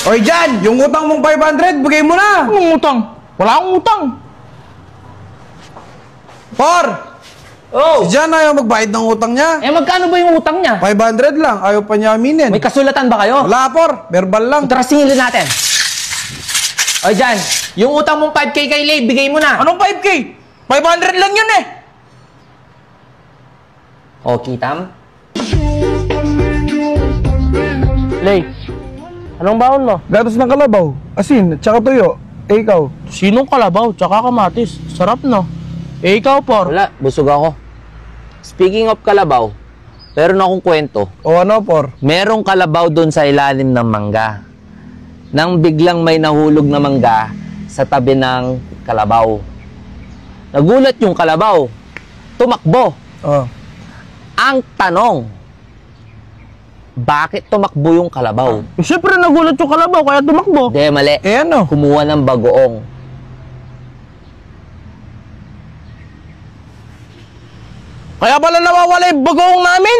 Oy, Jan! Yung utang mong 500, bigay mo na! Anong utang? Wala akong utang. Por! Oh! Si Jan ayaw magbayad ng utang niya. Eh, magkano ba yung utang niya? 500 lang, ayaw pa niya aminin. May kasulatan ba kayo? Wala, Por. Verbal lang. Tara, singilin natin. Oy, Jan, yung utang mong 5K kay Lay, bigay mo na. Anong 5K? 500 lang yun eh. O, Kitam? Lay, anong baon mo? Gatos ng kalabaw, asin, tsaka tuyo. Eh, ikaw? Sinong kalabaw, tsaka kamatis? Sarap, no? Eh, ikaw, Por? Wala, busog ako. Speaking of kalabaw, meron akong kwento. O ano, Por? Merong kalabaw doon sa ilalim ng mangga. Nang biglang may nahulog na mangga sa tabi ng kalabaw. Nagulat yung kalabaw. Tumakbo. Oh. Ang tanong, bakit tumakbo yung kalabaw? Eh, siyempre nagulat yung kalabaw, kaya tumakbo. Di, mali. Eh ano? Kumuha ng bagoong. Kaya pala nawawala yung bagoong namin?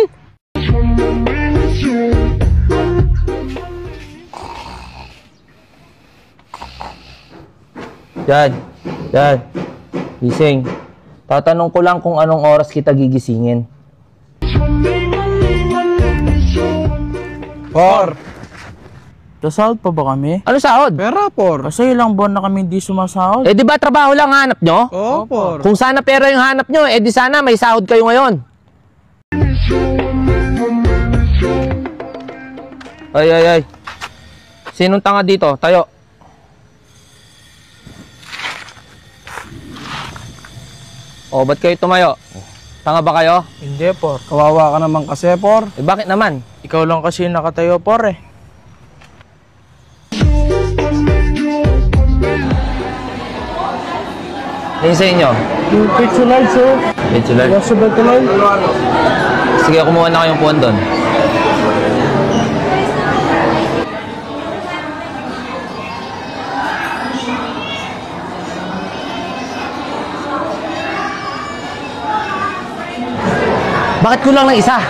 Dad, gising. Tatanong ko lang kung anong oras kita gigisingin. Por! Sasahod pa ba kami? Ano sahod? Pera, Por. Kasi ilang buwan na kami hindi sumasahod. Eh di ba trabaho lang hanap nyo? Oo, Por. Kung sana pera yung hanap nyo, eh di sana may sahod kayo ngayon. Ay. Sinong tanga dito? Tayo. O, ba't kayo tumayo? Tanga ba kayo? Hindi, Por. Kawawa ka naman kasi, Por. Eh bakit naman? Ikaw lang kasi nakatayo, Por, eh. Ayun sa inyo. Yung picture lights, oh. Bachelor. Sa Betulay. Sige, kumuha na kayong puwan doon. Bakit kulang ng isa?